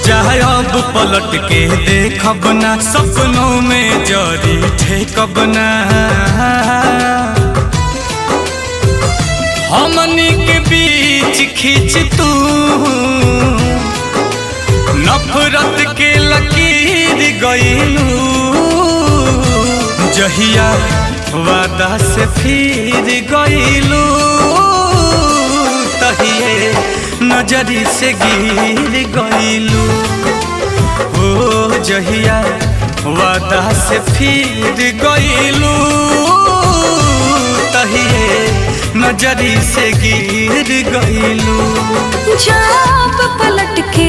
चाहे अब पलट के देखब ना, सपनों में जरी ठेकब ना। हमनी के बीच खींच तू नफरत के लकीर गइलू, जहिया वादा से फिर गइलू, तहिए नजरी से गिर गइलू। ओ जहिया वादा से फिर गइलू, तहिए नजरी से गिर गइलू। जब पलट के